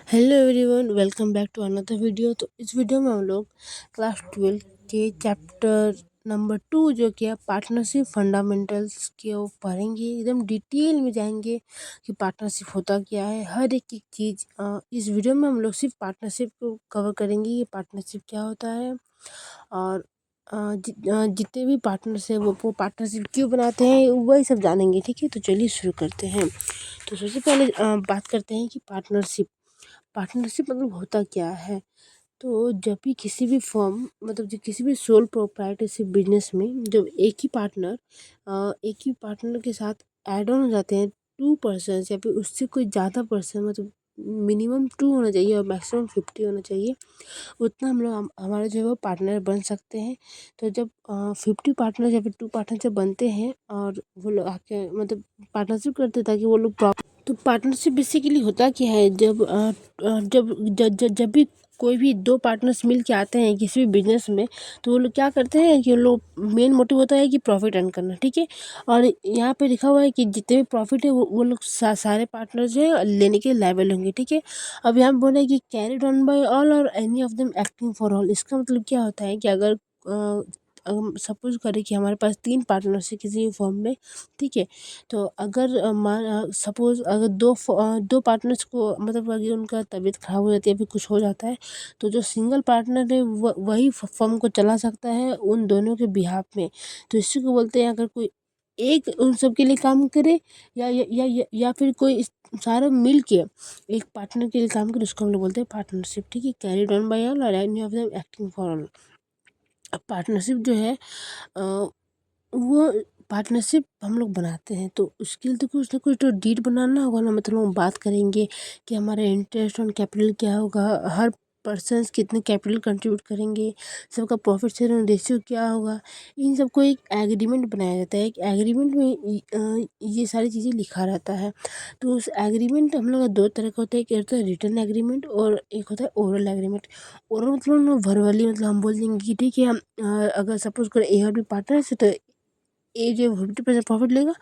Hello everyone, welcome back to another video. तो इस video में हम लोग क्लास 12 के चैप्टर नंबर 2 जो कि है पार्टनरशिप फंडामेंटल्स के वो पढ़ेंगे। एकदम डिटेल में जाएंगे कि पार्टनरशिप होता क्या है, हर एक एक चीज़। इस वीडियो में हम लोग सिर्फ पार्टनरशिप को कवर करेंगे, ये पार्टनरशिप क्या होता है और जितने भी पार्टनर्स हैं वो पार्टनरशिप क्यों बनाते हैं, वही सब जानेंगे। ठीक है, तो चलिए शुरू करते हैं। तो सबसे पहले बात करते हैं कि पार्टनरशिप पार्टनरशिप मतलब होता क्या है। तो जब भी किसी भी फर्म मतलब जो किसी भी सोल प्रोप्राइटरशिप बिजनेस में जब एक ही पार्टनर के साथ ऐड ऑन हो जाते हैं 2 पर्सन या फिर उससे कोई ज़्यादा पर्सन, मतलब मिनिमम 2 होना चाहिए और मैक्सिमम 50 होना चाहिए, उतना हम लोग हमारे जो है वो पार्टनर बन सकते हैं। तो जब 50 पार्टनर या फिर 2 पार्टनर जब बनते हैं और वो लोग आके मतलब पार्टनरशिप करते हैं ताकि वो लोग तो पार्टनरशिप बेसिकली होता क्या है, जब भी कोई भी 2 पार्टनर्स मिल के आते हैं किसी भी बिजनेस में, तो वो लोग क्या करते हैं कि वो लोग मेन मोटिव होता है कि प्रॉफिट अर्न करना। ठीक है, और यहाँ पे लिखा हुआ है कि जितने भी प्रॉफिट है वो लोग सारे पार्टनर जो है लेने के लायबल होंगे। ठीक है, अब यहाँ बोला है कि कैरिड ऑन बाय ऑल और any of them acting for all. इसका मतलब क्या होता है कि अगर सपोज करें कि हमारे पास 3 पार्टनर्स है किसी फॉर्म में। ठीक है, तो अगर सपोज अगर दो पार्टनर्स को मतलब अगर उनका तबीयत खराब हो जाती है या फिर कुछ हो जाता है, तो जो सिंगल पार्टनर है वही फर्म को चला सकता है उन दोनों के बिहाफ में। तो इसी को बोलते हैं, अगर कोई एक उन सब के लिए काम करे या फिर कोई सारे मिल के एक पार्टनर के लिए काम करे, उसको हम लोग बोलते हैं पार्टनरशिप। ठीक है, कैरिड ऑन बाय ऑल और any of them acting for all. अब पार्टनरशिप जो है वो पार्टनरशिप हम लोग बनाते हैं, तो उसके लिए तो कुछ ना कुछ तो डीड बनाना होगा ना। मतलब हम बात करेंगे कि हमारा इंटरेस्ट ऑन कैपिटल क्या होगा, हर पर्सन्स कितने कैपिटल कंट्रीब्यूट करेंगे, सबका प्रॉफिट शेयरिंग रेशियो क्या होगा। इन सबको एक एग्रीमेंट बनाया जाता है। एक एग्रीमेंट में ये सारी चीज़ें लिखा रहता है। तो उस एग्रीमेंट हम लोग का 2 तरह का होता है, एक होता है रिटन एग्रीमेंट और एक होता है ओरल एग्रीमेंट। ओरल मतलब वर्बली, मतलब हम बोल देंगे कि ठीक है, हम अगर सपोज करें ए और बी पार्टनर है, तो ए जो 50% प्रॉफिट लेगा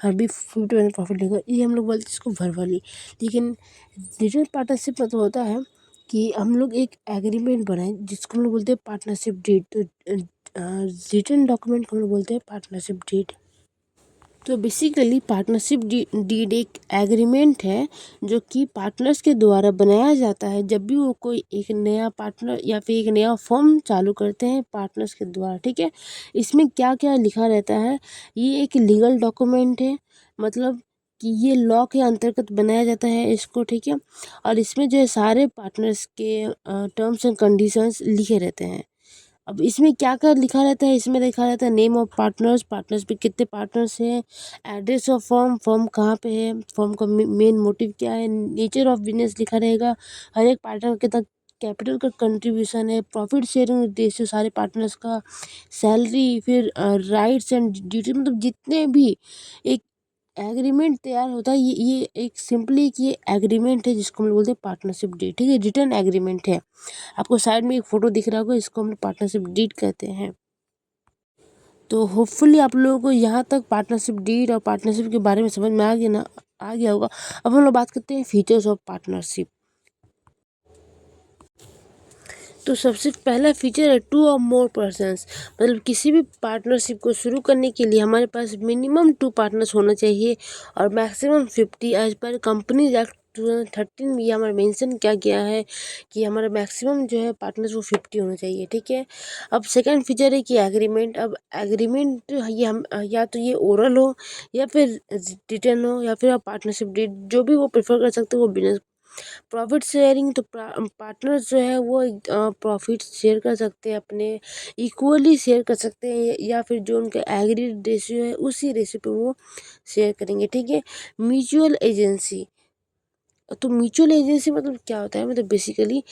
और बी 50% प्रॉफिट लेगा, ये हम लोग बोलते हैं इसको वर्बली। लेकिन डिजिटल पार्टनरशिप मतलब होता है कि हम लोग एक एग्रीमेंट बनाए जिसको हम लोग बोलते हैं पार्टनरशिप डीड। तो रिटन डॉक्यूमेंट को हम लोग बोलते हैं पार्टनरशिप डीड। तो बेसिकली पार्टनरशिप डीड एक एग्रीमेंट है जो कि पार्टनर्स के द्वारा बनाया जाता है जब भी वो कोई एक नया पार्टनर या फिर एक नया फर्म चालू करते हैं पार्टनर्स के द्वारा। ठीक है, इसमें क्या क्या लिखा रहता है, ये एक लीगल डॉक्यूमेंट है, मतलब कि ये लॉ के अंतर्गत बनाया जाता है इसको। ठीक है, और इसमें जो है सारे पार्टनर्स के टर्म्स एंड कंडीशंस लिखे रहते हैं। अब इसमें क्या क्या लिखा रहता है, इसमें लिखा रहता है नेम ऑफ पार्टनर्स, पार्टनर्स पे कितने पार्टनर्स हैं, एड्रेस ऑफ फर्म, फर्म कहाँ पे है, फर्म का मेन मोटिव क्या है, नेचर ऑफ बिजनेस लिखा रहेगा, हर एक पार्टनर के तक कैपिटल का कंट्रीब्यूशन है, प्रॉफिट शेयरिंग उद्देश्य सारे पार्टनर्स का, सैलरी, फिर राइट्स एंड ड्यूटी, मतलब जितने भी एक एग्रीमेंट तैयार होता है। ये एक सिंपली कि ये एग्रीमेंट है जिसको हम लोग बोलते हैं पार्टनरशिप डीड। ठीक है, रिटर्न एग्रीमेंट है। आपको साइड में एक फ़ोटो दिख रहा होगा, इसको हम लोग पार्टनरशिप डीड कहते हैं। तो होपफुली आप लोगों को यहाँ तक पार्टनरशिप डीड और पार्टनरशिप के बारे में समझ में आ गया होगा। अब हम लोग बात करते हैं फीचर्स ऑफ पार्टनरशिप। तो सबसे पहला फीचर है 2 और मोर पर्सन्स। मतलब किसी भी पार्टनरशिप को शुरू करने के लिए हमारे पास मिनिमम 2 पार्टनर्स होना चाहिए और maximum 50। As per company act 2013 में ये हमारा मेंशन किया गया है कि हमारा मैक्सिमम जो है पार्टनर्स वो 50 होना चाहिए। ठीक है, अब सेकंड फीचर है कि एग्रीमेंट। अब एग्रीमेंट ये हम या तो ये ओरल हो या फिर रिटन हो या फिर आप पार्टनरशिप डीड जो भी वो प्रेफर कर सकते हो वो बिजनेस। प्रॉफिट शेयरिंग, तो पार्टनर्स जो है वो प्रॉफिट शेयर कर सकते हैं, अपने इक्वली शेयर कर सकते हैं या फिर जो उनका एग्रीड रेशियो है उसी रेशियो पे वो शेयर करेंगे। ठीक है, म्यूचुअल एजेंसी। तो म्यूचुअल एजेंसी मतलब क्या होता है, मतलब बेसिकली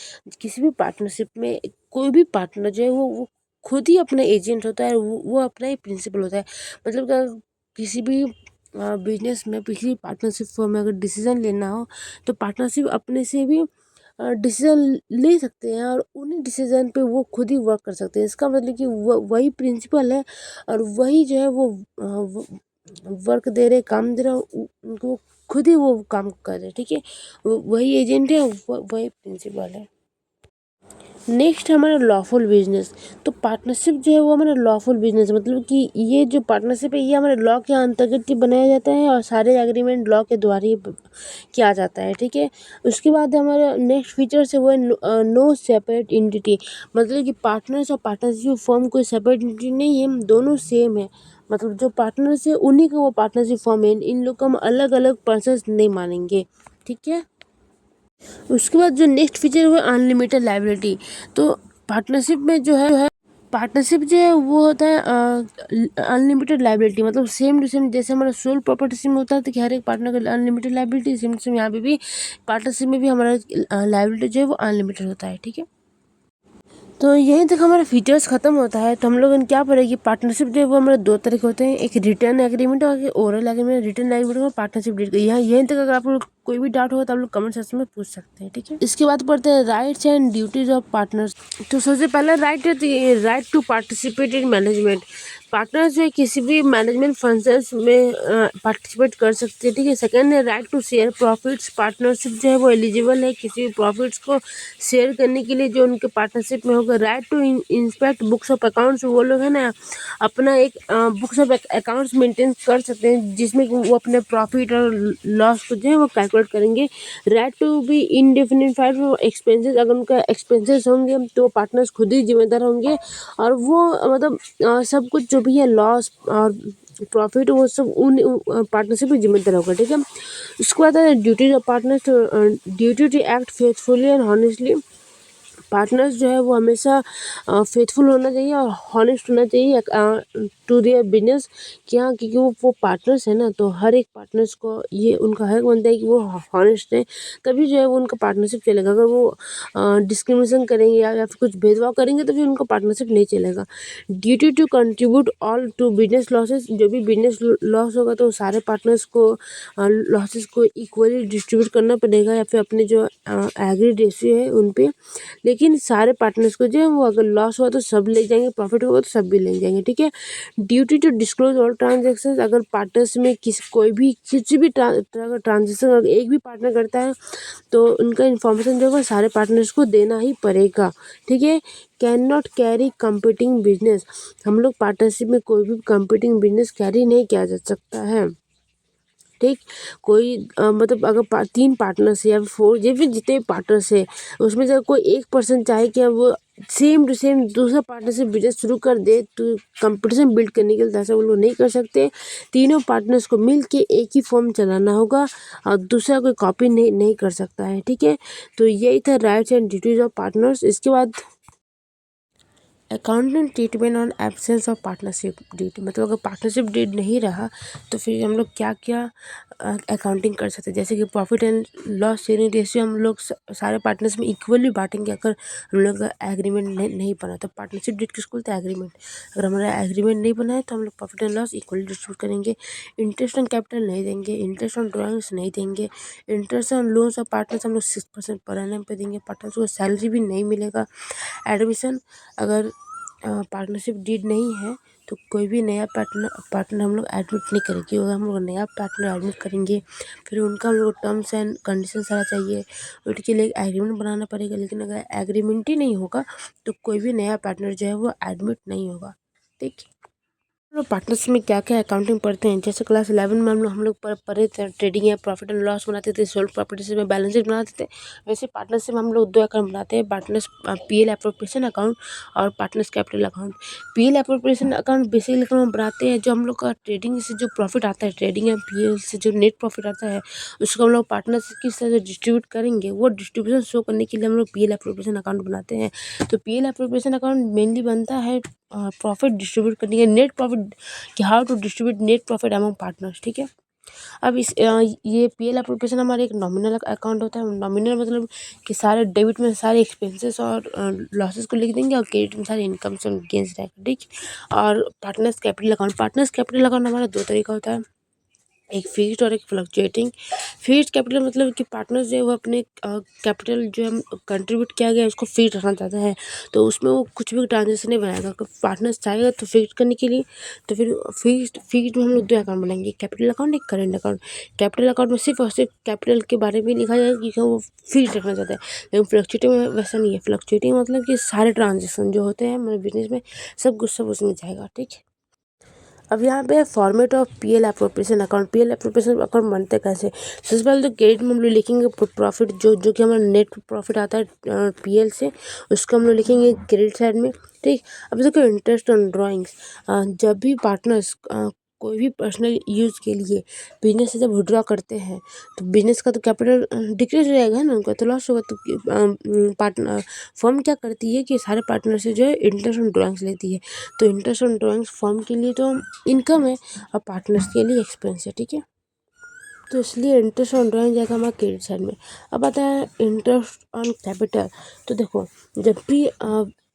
किसी भी पार्टनरशिप में कोई भी पार्टनर जो है वो खुद ही अपना एजेंट होता है, वो अपना ही प्रिंसिपल होता है। मतलब कि अगर किसी भी बिजनेस में पिछली पार्टनरशिप फर्म में अगर डिसीजन लेना हो, तो पार्टनरशिप अपने से भी डिसीजन ले सकते हैं और उन्हीं डिसीजन पे वो खुद ही वर्क कर सकते हैं। इसका मतलब कि वही प्रिंसिपल है और वही जो है वो वर्क दे रहे, काम दे रहा, उनको खुद ही वो काम कर रहे हैं, ठीक है। वही एजेंट है, वही प्रिंसिपल है। नेक्स्ट हमारा लॉफुल बिजनेस। तो पार्टनरशिप जो है वो हमारा लॉफुल बिजनेस, मतलब कि ये जो पार्टनरशिप है ये हमारे लॉ के अंतर्गत ही बनाया जाता है और सारे एग्रीमेंट लॉ के द्वारा ही किया जाता है, ठीक है। उसके बाद हमारा नेक्स्ट फीचर्स है वो है नो सेपरेट एंटिटी, मतलब कि पार्टनर्स और पार्टनरशिप फॉर्म कोई सेपरेट एंटिटी नहीं है, दोनों सेम है। मतलब जो पार्टनर्स है उन्हीं का वो पार्टनरशिप फॉर्म है, इन लोग को हम अलग अलग पर्सन्स नहीं मानेंगे, ठीक है। उसके बाद जो नेक्स्ट फीचर है वो अनलिमिटेड लाइबिलिटी। तो पार्टनरशिप में जो है पार्टनरशिप जो है वो होता है अनलिमिटेड लाइबिलिटी, मतलब सेम टू सेम जैसे हमारा सोल प्रॉपर्टीशिप में होता है तो कि हर एक पार्टनर का unlimited liability, same to same यहाँ पे भी पार्टनरशिप में भी हमारा लाइबिलिटी जो है वो अनलिमिटेड होता है, ठीक है। तो यहीं तक हमारा फीचर्स खत्म होता है। तो हम लोग क्या पढ़ेगी, पार्टनरशिप जो है वो हमारे दो तरह के होते हैं, एक रिटर्न एग्रीमेंट और एक ओरल एग्रीमेंट। रिटर्न एग्रीमेंट और पार्टनरशिप डीड, यहाँ यहीं तक अगर आप लोग कोई भी डाउट होगा तो आप लोग कमेंट सेक्शन में पूछ सकते हैं, ठीक है। इसके बाद पढ़ते हैं rights and duties of partners. तो सबसे पहला राइट है right to participate in management. Partner जो है किसी भी मैनेजमेंट फंक्शंस में पार्टिसिपेट कर सकते हैं, ठीक है। सेकंड है right to share profits. Partnership जो है वो एलिजिबल है किसी भी प्रॉफिट्स को शेयर करने के लिए जो उनके पार्टनरशिप में होगा। Right to inspect books of accounts, वो लोग है ना अपना एक बुक्स ऑफ अकाउंट्स मेंटेन कर सकते हैं जिसमें कि वो अपने प्रॉफिट और लॉस को जो है वो कैलकुलेट करेंगे। राइट टू बी इंडेफिनिफाइड एक्सपेंसेस, अगर उनका एक्सपेंसेस होंगे तो पार्टनर्स खुद ही जिम्मेदार होंगे और वो मतलब सब कुछ जो भी है लॉस और प्रॉफिट वो सब उन पार्टनरशिप में जिम्मेदार होगा, ठीक है। उसके बाद है duty of partners, duty to act faithfully and honestly. Partners जो है वो हमेशा फेथफुल होना चाहिए और हॉनेस्ट होना चाहिए टू देयर बिजनेस। क्या, क्योंकि वो पार्टनर्स है ना, तो हर एक पार्टनर्स को ये उनका हक बनता है कि वो हॉनेस्ट है, तभी जो है वो उनका पार्टनरशिप चलेगा। अगर वो डिस्क्रिमिनेशन करेंगे या फिर कुछ भेदभाव करेंगे तो फिर उनका पार्टनरशिप नहीं चलेगा। Duty to contribute all to business losses, जो भी बिजनेस लॉस होगा तो सारे पार्टनर्स को लॉसेस को इक्वली डिस्ट्रीब्यूट करना पड़ेगा या फिर अपने जो एग्री रेशियो है उन पे। लेकिन सारे पार्टनर्स को जो है वो अगर लॉस हुआ तो सब ले जाएंगे, प्रॉफिट होगा तो सब भी ले जाएंगे, ठीक है। Duty to disclose all transaction, अगर पार्टनर्स में कोई भी किसी भी तरह का ट्रांजेक्शन अगर एक भी पार्टनर करता है तो उनका इन्फॉर्मेशन जो होगा सारे पार्टनर्स को देना ही पड़ेगा, ठीक है। Can not carry competing business, हम लोग पार्टनरशिप में कोई भी कंपीटिंग बिजनेस कैरी नहीं किया जा सकता है, ठीक। कोई मतलब अगर 3 पार्टनर्स है या 4 ये भी जितने भी पार्टनर्स है उसमें से कोई एक पर्सन चाहे कि वो सेम टू सेम दूसरा पार्टनर से बिजनेस शुरू कर दे तो कंपटीशन बिल्ड करने के लिए ऐसा वो लोग नहीं कर सकते। तीनों पार्टनर्स को मिल के एक ही फॉर्म चलाना होगा और दूसरा कोई कॉपी नहीं कर सकता है, ठीक है। तो यही था rights and duties of partners. इसके बाद accounting treatment on absence of partnership deed, मतलब अगर पार्टनरशिप डीड नहीं रहा तो फिर हम लोग क्या क्या अकाउंटिंग कर सकते हैं। जैसे कि profit and loss sharing ratio हम लोग सारे पार्टनर्स में इक्वली बांटेंगे। अगर हम लोग का एग्रीमेंट नहीं बना तो पार्टनरशिप डीड किसको बोलते हैं, एग्रीमेंट। अगर हमारा एग्रीमेंट नहीं बना है तो हम लोग profit and loss equally distribute करेंगे। इंटरेस्ट ऑन कैपिटल नहीं देंगे, इंटरेस्ट ऑन ड्राइंग्स नहीं देंगे, interest on loans of partners हम लोग 6% पर एनम पे देंगे। पार्टनर्स को सैलरी भी नहीं मिलेगा। एडमिशन, अगर पार्टनरशिप डीड नहीं है तो कोई भी नया पार्टनर हम लोग एडमिट नहीं करेंगे। अगर हम लोग नया पार्टनर एडमिट करेंगे फिर उनका हम लोग टर्म्स एंड कंडीशन सारा चाहिए, उसके लिए एग्रीमेंट बनाना पड़ेगा। लेकिन अगर एग्रीमेंट ही नहीं होगा तो कोई भी नया पार्टनर जो है वो एडमिट नहीं होगा, ठीक है। हम लोग पार्टनरशिप में क्या क्या अकाउंटिंग पढ़ते हैं, जैसे क्लास 11 में हम लोग पढ़े थे ट्रेडिंग या प्रॉफिट एंड लॉस बनाते थे, सोल्ड प्रॉपर्टीज में बैलेंस शीट बनाते थे। वैसे पार्टनरशिप में हम लोग 2 अकाउंट बनाते हैं, पार्टनर्स पीएल एप्रोप्रिएशन अकाउंट और partners capital account. PL appropriation account basically हम बनाते हैं जो हम लोग का ट्रेडिंग से जो प्रॉफिट आता है, ट्रेडिंग या पीएल से जो नेट प्रॉफिट आता है उसको हम लोग पार्टनरशिप किस तरह से डिस्ट्रीब्यूट करेंगे वो डिस्ट्रीब्यूशन शो करने के लिए हम लोग पीएल एप्रोप्रिएशन अकाउंट बनाते हैं। तो पीएल एप्रोप्रिएशन अकाउंट मेनली बनता है प्रॉफिट डिस्ट्रीब्यूट करने के, नेट प्रॉफिट कि how to distribute net profit among partners, ठीक है। अब ये पीएल एप्रोप्रिएशन हमारा एक नॉमिनल अकाउंट होता है। नॉमिनल मतलब कि सारे डेबिट में सारे एक्सपेंसेस और लॉसेस को लिख देंगे और क्रेडिट में सारे इनकम्स और गेंस रहेगा, ठीक। और पार्टनर्स कैपिटल अकाउंट हमारा 2 तरीका होता है। एक फिक्स्ड और एक फ्लक्चुएटिंग। फिक्स्ड कैपिटल मतलब कि पार्टनर जो है वो अपने कैपिटल जो हम कंट्रीब्यूट किया गया है उसको फिक्स रखना चाहता है, तो उसमें वो कुछ भी ट्रांजेक्शन नहीं बनाएगा। अगर पार्टनर चाहेगा तो फिक्स करने के लिए, तो फिर फिक्स्ड में हम लोग 2 अकाउंट बनाएंगे, कैपिटल अकाउंट, एक करेंट अकाउंट। कैपिटल अकाउंट में सिर्फ और सिर्फ कैपिटल के बारे में लिखा जाएगा कि वो फिक्स रखना चाहता है। लेकिन फ्लक्चुएटिंग में वैसा नहीं है। फ्लक्चुएटिंग मतलब कि सारे ट्रांजेक्शन जो होते हैं हमारे बिजनेस में सब कुछ सब उसमें जाएगा, ठीक है। अब यहाँ पे format of PL appropriation account. PL appropriation account बनते कैसे? सबसे पहले तो क्रेडिट में हम लोग लिखेंगे प्रॉफिट, जो कि हमारा नेट प्रॉफिट आता है पीएल से, उसको हम लोग लिखेंगे क्रेडिट साइड में, ठीक। अब देखो इंटरेस्ट ऑन ड्राइंग्स, जब भी पार्टनर्स कोई भी पर्सनल यूज़ के लिए बिजनेस से जब विड्रॉ करते हैं तो बिजनेस का तो कैपिटल डिक्रीज हो जाएगा ना, उनका तो लॉस होगा। तो पार्टनर फर्म क्या करती है कि सारे पार्टनर से जो है इंटरेस्ट ऑन ड्राइंग्स लेती है। तो इंटरेस्ट ऑन ड्राइंग्स फर्म के लिए तो इनकम है और पार्टनर्स के लिए एक्सपेंस है, ठीक है। तो इसलिए इंटरेस्ट ऑन ड्राइंग जाएगा हमारा क्रेडिट साइड में। अब आता है इंटरेस्ट ऑन कैपिटल। तो देखो जब भी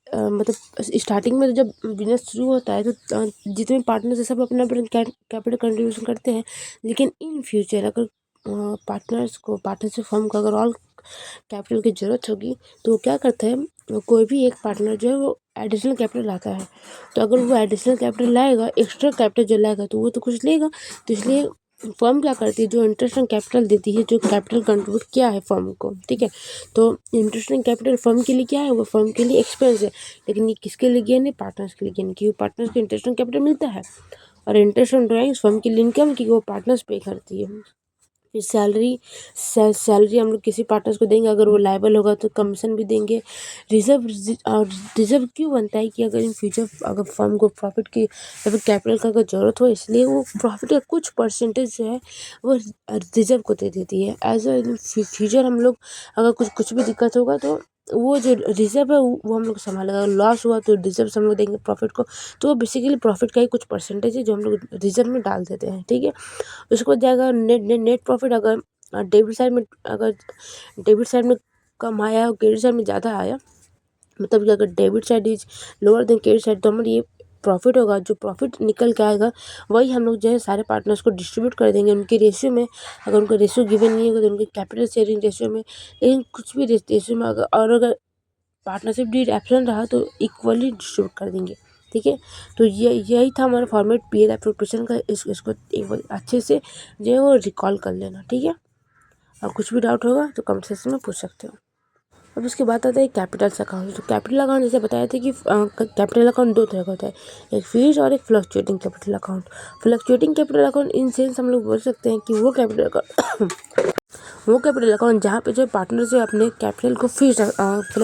मतलब स्टार्टिंग में तो जब बिजनेस शुरू होता है तो जितने पार्टनर्स है सब अपना अपना कैपिटल कंट्रीब्यूशन करते हैं। लेकिन इन फ्यूचर अगर पार्टनरशिप फर्म को अगर ऑल कैपिटल की ज़रूरत होगी तो वो क्या करता है, कोई भी एक पार्टनर जो है वो एडिशनल कैपिटल लाता है। तो अगर वो एडिशनल कैपिटल लाएगा, एक्स्ट्रा कैपिटल जो लाएगा तो वो तो कुछ लेगा। तो इसलिए फर्म क्या करती है, जो इंटरेस्ट ऑन कैपिटल देती है, जो कैपिटल कंट्रीब्यूट किया है फर्म को, ठीक है। तो इंटरेस्ट ऑन कैपिटल फर्म के लिए क्या है, वो फर्म के लिए एक्सपेंस है। लेकिन ये किसके लिए गेन है? पार्टनर्स के लिए गेन, क्योंकि पार्टनर्स को इंटरेस्ट ऑन कैपिटल मिलता है। और इंटरेस्ट ऑन ड्राइंग्स फर्म के लिए इनकम, क्योंकि वो पार्टनर्स पे करती है। फिर सैलरी हम लोग किसी पार्टनर्स को देंगे, अगर वो लायबल होगा तो कमीशन भी देंगे। रिजर्व और रिजर्व क्यों बनता है कि अगर इन फ्यूचर अगर फर्म को प्रॉफिट की या फिर कैपिटल का अगर ज़रूरत हो, इसलिए वो प्रॉफिट का कुछ परसेंटेज जो है वो रिजर्व को दे देती है। एज अ फ्यूचर हम लोग अगर कुछ भी दिक्कत होगा तो वो जो रिजर्व है वो हम लोग संभालेगा। लॉस हुआ तो रिजर्व से हम लोग देंगे प्रॉफिट को। तो वो बेसिकली प्रॉफिट का ही कुछ परसेंटेज है जो हम लोग रिजर्व में डाल देते हैं, ठीक है। उसके बाद जाएगा नेट प्रॉफिट। अगर डेबिट साइड में कम आया और क्रेडिट साइड में ज़्यादा आया, मतलब कि अगर debit side is lower than credit side, तो हमारा ये प्रॉफिट होगा। जो प्रॉफिट निकल के आएगा वही हम लोग जो है सारे पार्टनर्स को डिस्ट्रीब्यूट कर देंगे उनके रेशियो में। अगर उनका रेशियो गिवन नहीं होगा तो उनके कैपिटल शेयरिंग रेशियो में, लेकिन कुछ भी रेशियो में अगर पार्टनरशिप डीड एब्सेंट रहा तो इक्वली डिस्ट्रीब्यूट कर देंगे, ठीक है। तो यही था हमारा फॉर्मेट पीएल एप्रोप्रिएशन का। इसको एक बार अच्छे से जो है वो रिकॉल कर लेना, ठीक है। और कुछ भी डाउट होगा तो कमेंट सेक्शन में पूछ सकते हो। अब उसके बाद आता है कैपिटल अकाउंट। तो कैपिटल अकाउंट जैसे बताया था कि कैपिटल अकाउंट 2 तरह का होता है, एक फिक्स्ड और एक fluctuating capital account. Fluctuating capital account in sense हम लोग बोल सकते हैं कि वो कैपिटल अकाउंट जहाँ पे जो पार्टनर से अपने कैपिटल को फिक्स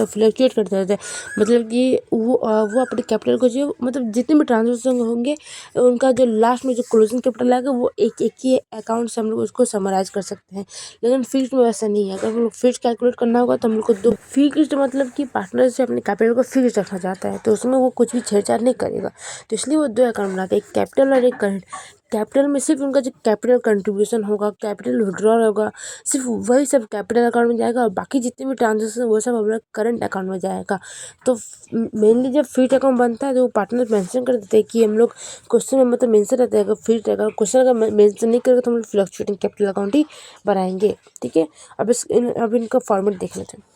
फ्लक्चुएट करते रहते हैं। मतलब कि वो अपने कैपिटल को जो मतलब जितने भी ट्रांजेक्शन होंगे उनका जो लास्ट में जो क्लोजिंग कैपिटल आएगा वो एक ही अकाउंट से हम लोग उसको समराइज कर सकते हैं। लेकिन फिक्स्ड में वैसा नहीं है। अगर हम लोग फिक्स्ड कैलकुलेट करना होगा तो हम लोग को दो फिक्स्ड मतलब कि पार्टनर से अपने कैपिटल को फिक्स रखना चाहता है तो उसमें वो कुछ भी छेड़छाड़ नहीं करेगा। तो इसलिए वो 2 अकाउंट बनाते हैं, एक कैपिटल और एक करंट। कैपिटल में सिर्फ उनका जो कैपिटल कंट्रीब्यूशन होगा, कैपिटल विड्रॉल होगा, सिर्फ वही सब कैपिटल अकाउंट में जाएगा और बाकी जितने भी ट्रांजेक्शन वो सब हमारा करंट अकाउंट में जाएगा। तो मेनली जब फिक्स्ड अकाउंट बनता है तो वो पार्टनर मेंशन कर देते हैं कि हम लोग क्वेश्चन में मतलब मेंशन रहता है, अगर फिक्स्ड अकाउंट क्वेश्चन अगर मेंशन नहीं करेगा तो हम लोग फ्लक्चुएटिंग कैपिटल अकाउंट ही बनाएंगे, ठीक है। अब इनका फॉर्मेट देख लेते हैं।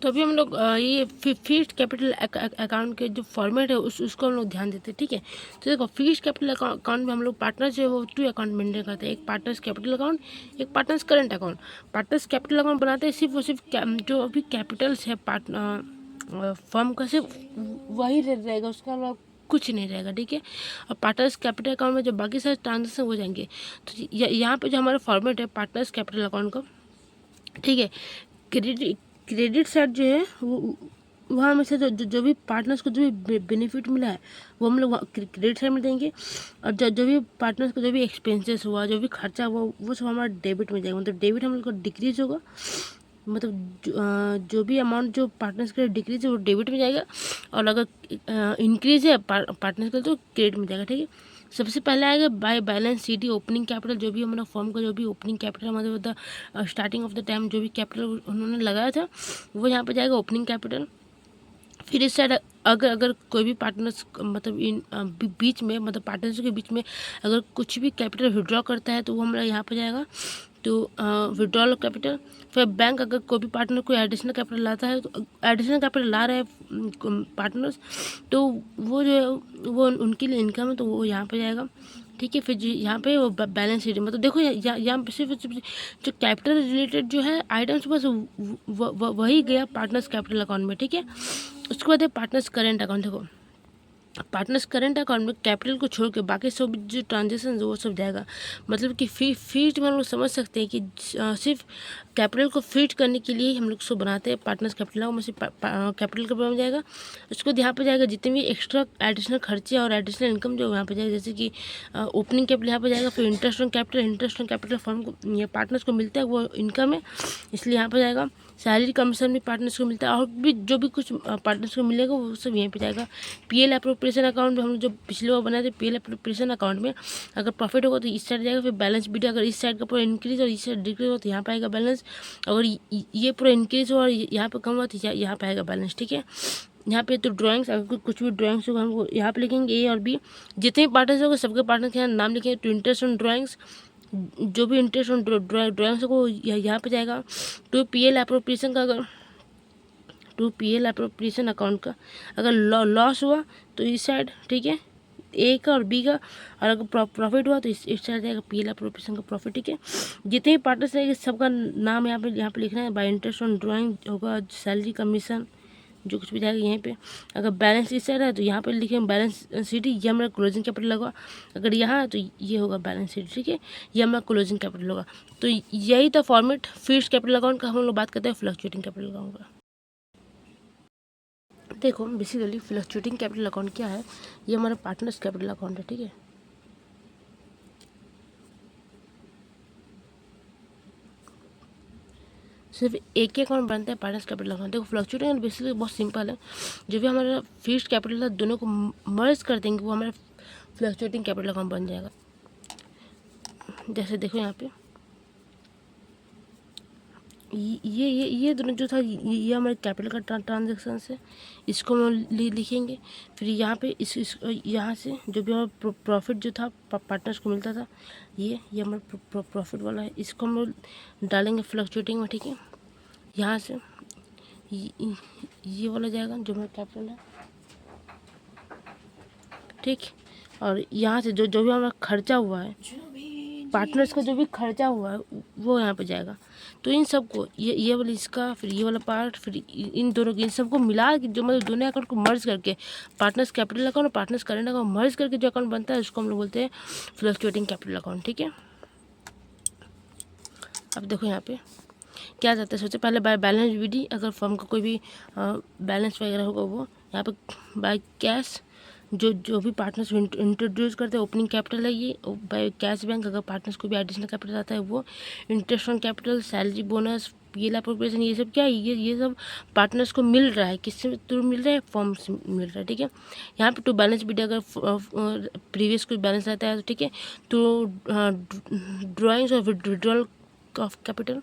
तो अभी हम लोग ये फिक्स्ड कैपिटल अकाउंट के जो फॉर्मेट है उसको हम लोग ध्यान देते हैं, ठीक है। तो देखो फिक्स्ड कैपिटल अकाउंट में हम लोग पार्टनर्स जो है वो 2 अकाउंट मेंटेन करते हैं, एक पार्टनर्स कैपिटल अकाउंट, एक partners current account. Partners capital account बनाते हैं सिर्फ और सिर्फ जो अभी कैपिटल्स है फर्म का सिर्फ वही रहेगा, उसका अलावा कुछ नहीं रहेगा, ठीक है। और पार्टनर्स कैपिटल अकाउंट में जो बाकी सारे ट्रांजेक्शन हो जाएंगे। तो यहाँ पे जो हमारा फॉर्मेट है पार्टनर्स कैपिटल अकाउंट का, ठीक है। क्रेडिट साइड जो है वो वहाँ में से जो भी पार्टनर्स को जो भी बेनिफिट मिला है वो हम लोग क्रेडिट साइड में देंगे। और जो भी पार्टनर्स को जो भी एक्सपेंसेस हुआ, जो भी खर्चा हुआ, वो सब हमारा डेबिट में जाएगा। मतलब डेबिट हम लोग का डिक्रीज होगा, मतलब जो भी अमाउंट जो पार्टनर्स के डिक्रीज है वो डेबिट में जाएगा। और अगर इंक्रीज है पार्टनर्स का तो क्रेडिट में जाएगा, ठीक है। सबसे पहले आएगा by balance sheet opening capital. जो भी हमारा फर्म का जो भी ओपनिंग कैपिटल मतलब स्टार्टिंग ऑफ द टाइम जो भी कैपिटल उन्होंने लगाया था वो यहाँ पे जाएगा ओपनिंग कैपिटल। फिर इस साइड अगर अगर कोई भी पार्टनर्स मतलब इन बीच में मतलब पार्टनर्स के बीच में अगर कुछ भी कैपिटल विड्रॉ करता है तो वो हमारा यहाँ पे जाएगा तो विड्रॉल कैपिटल। फिर बैंक अगर कोई भी पार्टनर कोई एडिशनल कैपिटल लाता है तो एडिशनल कैपिटल ला रहे हैं पार्टनर्स तो वो जो है वो उनके लिए इनकम है तो वो यहाँ पे जाएगा। ठीक है, फिर यहाँ पे वो बैलेंस शीट मतलब देखो यहाँ पे सिर्फ जो कैपिटल रिलेटेड जो है आइटम्स बस वही गया पार्टनर्स कैपिटल अकाउंट में। ठीक है, उसके बाद है पार्टनर्स करेंट अकाउंट। देखो पार्टनर्स करेंट अकाउंट में कैपिटल को छोड़ के बाकी सब जो ट्रांजेक्शन वो सब जाएगा। मतलब कि फीड में हम लोग समझ सकते हैं कि सिर्फ कैपिटल को फीड करने के लिए हम लोग उसको बनाते हैं पार्टनर्स कैपिटल में सिर्फ कैपिटल का प्रॉब्लम जाएगा। उसके बाद यहाँ पे जाएगा जितने भी एक्स्ट्रा एडिशनल खर्चे और एडिशनल इनकम जो यहाँ पे जाएगा, जैसे कि ओपनिंग कैपिटल यहाँ पे जाएगा। फिर इंटरेस्ट ऑन कैपिटल फर्म को या पार्टनर्स को मिलता है वो इनकम है, इसलिए यहाँ पे जाएगा। सैलरी कमीशन भी पार्टनर्स को मिलता है और भी जो भी कुछ पार्टनर्स को मिलेगा वो सब यहीं पे जाएगा। पीएल अप्रोप्रिएशन अकाउंट में हम जो पिछले बार बनाए थे पीएल अप्रोप्रिएशन अकाउंट में अगर प्रॉफिट होगा तो इस साइड जाएगा। फिर बैलेंस भी अगर इस साइड का पूरा इंक्रीज और इस साइड डिक्रीज हो तो यहाँ पे आएगा बैलेंस। अगर ये पूरा इंक्रीज हो और यहाँ पे कम हुआ तो यहाँ पे आएगा बैलेंस। ठीक है, यहाँ पे तो ड्राइंग्स अगर कुछ भी ड्राइंग्स होगा हमको यहाँ पे लिखेंगे ए और बी। जितने भी पार्टनर्स होगा सबके पार्टनर के यहाँ नाम लिखेंगे। टू इंटरेस्ट ऑन ड्राइंग्स जो भी इंटरेस्ट ऑन ड्राइंग्स को यहाँ पे जाएगा। टू पीएल अप्रोप्रिएशन का अगर टू पीएल अप्रोप्रिएशन अकाउंट का अगर लॉस हुआ तो इस साइड। ठीक है, ए का और बी का, और अगर प्रॉफिट हुआ तो इस साइड जाएगा पीएल अप्रोप्रिएशन का प्रॉफिट। ठीक है, जितने भी पार्टनर्स रहेंगे सबका नाम यहाँ पे लिखना है। बाय इंटरेस्ट ऑन ड्राइंग होगा, सैलरी कमीशन जो कुछ भी जाएगा यहीं पे। अगर बैलेंस इस साइड है तो यहाँ पे लिखेंगे बैलेंस शीट, ये हमारा क्लोजिंग कैपिटल होगा। अगर यहाँ है तो ये होगा बैलेंस शीट। ठीक है, ये हमारा क्लोजिंग कैपिटल होगा। तो यही था फॉर्मेट फिक्स्ड कैपिटल अकाउंट का। हम लोग बात करते हैं फ्लक्चुएटिंग कैपिटल अकाउंट का। देखो बेसिकली फ्लक्चुएटिंग कैपिटल अकाउंट क्या है, ये हमारा पार्टनर्स कैपिटल अकाउंट है। ठीक है, सिर्फ एक ही अकाउंट बनता है पार्टनर्स कैपिटल अकाउंट। देखो फ्लक्चुएटिंग बेसिकली बहुत सिंपल है, जो भी हमारा फिक्स्ड कैपिटल है दोनों को मर्ज कर देंगे वो हमारा फ्लक्चुएटिंग कैपिटल अकाउंट बन जाएगा। जैसे देखो यहाँ पे ये दोनों जो था ये हमारे कैपिटल का ट्रांजेक्शन है, इसको हम लिखेंगे। फिर यहाँ पे इस यहाँ से जो भी हमारा प्रॉफिट जो था पार्टनर्स को मिलता था ये हमारा प्रॉफिट वाला है, इसको हम लोग डालेंगे फ्लक्चुएटिंग में। ठीक है, यहाँ से ये वाला जाएगा जो हमारा कैपिटल है। ठीक, और यहाँ से जो भी हमारा खर्चा हुआ है पार्टनर्स का जो भी खर्चा हुआ है वो यहाँ पे जाएगा। तो इन सबको ये वाला इसका फिर ये वाला पार्ट फिर इन दोनों इन सबको मिला के जो मतलब दोनों अकाउंट को मर्ज करके पार्टनर्स कैपिटल अकाउंट और पार्टनर्स करेंट अकाउंट मर्ज करके जो अकाउंट बनता है उसको हम लोग बोलते हैं फ्लक्चुएटिंग कैपिटल अकाउंट। ठीक है, अब देखो यहाँ पे क्या जाता है। सबसे पहले बाय बैलेंस विधि, अगर फर्म का कोई भी बैलेंस वगैरह होगा वो यहाँ पे बाय कैश जो भी पार्टनर्स इंट्रोड्यूस करते हैं ओपनिंग कैपिटल है ये बाय कैश बैंक। अगर पार्टनर्स को भी एडिशनल कैपिटल आता है वो interest on capital, salary bonus, PL appropriation, ये सब क्या है ये सब पार्टनर्स को मिल रहा है। किससे थ्रू मिल रहा है? फर्म से मिल रहा है। ठीक है, यहाँ पे टू बैलेंस भी अगर प्रीवियस कोई बैलेंस रहता है तो ठीक है, तो ड्राइंग्स और विड्रॉल ऑफ कैपिटल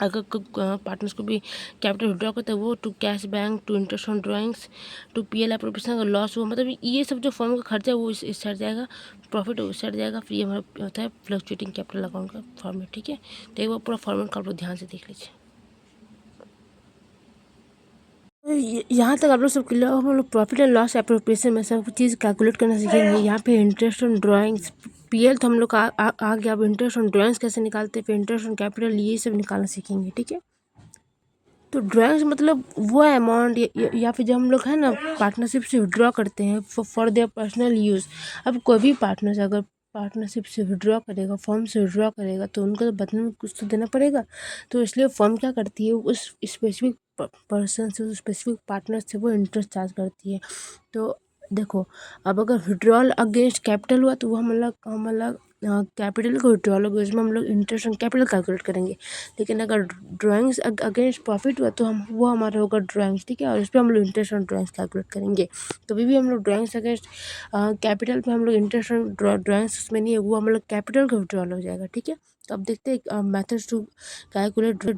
अगर पार्टनर्स को भी कैपिटल विड्रॉ करते हैं वो to cash bank, to interest on drawings, to PL appropriation अगर लॉस हुआ मतलब ये सब जो फर्म का खर्चा है वो इस साइड जाएगा, प्रॉफिट उस साइड जाएगा। फिर ये हमारा होता है फ्लक्चुएटिंग कैपिटल अकाउंट का फॉर्मेट। ठीक है, तो एक बार पूरा फॉर्मेट का आप लोग ध्यान से देख लीजिए। यहाँ तक आप लोग सब क्लियर। हम लोग प्रॉफिट एंड लॉस एप्रोप्रिएशन में सब चीज़ कैलकुलेट करना सीखेंगे। यहाँ पे इंटरेस्ट ऑन ड्राइंग्स पीएल तो हम लोग आ गया। अब इंटरेस्ट ऑन ड्राइंग्स कैसे निकालते हैं, फिर इंटरेस्ट ऑन कैपिटल ये सब निकालना सीखेंगे। ठीक है, तो ड्राइंग्स मतलब वो अमाउंट या फिर जब हम लोग है ना पार्टनरशिप से विड्रॉ करते हैं फॉर देयर पर्सनल यूज़। अब कोई भी पार्टनर अगर पार्टनरशिप से विड्रॉ करेगा, फर्म से विड्रॉ करेगा तो उनको तो बदले में कुछ तो देना पड़ेगा। तो इसलिए फर्म क्या करती है उस स्पेसिफिक पर्सन से, उस स्पेसिफिक पार्टनर से वो इंटरेस्ट चार्ज करती है। तो देखो अब अगर विड्रॉल अगेंस्ट कैपिटल हुआ तो वो हम कैपिटल को विड्रॉल होगा, उसमें हम लोग इंटरेस्ट ऑन कैपिटल कैलकुलेट करेंगे। लेकिन अगर ड्राइंग्स अगेंस्ट प्रॉफिट हुआ तो वो हमारा होगा ड्राइंग्स। ठीक है, और इस पर हम लोग इंटरेस्ट ऑन ड्राइंग्स कैलकुलेट करेंगे। तो भी हम लोग ड्राइंग्स अगेंस्ट कैपिटल पे हम लोग इंटरेस्ट ऑन ड्राइंग्स उसमें नहीं है, वो हम लोग कैपिटल का विड्रॉल हो जाएगा। ठीक है, तो अब देखते हैं मेथड्स टू कैलकुलेट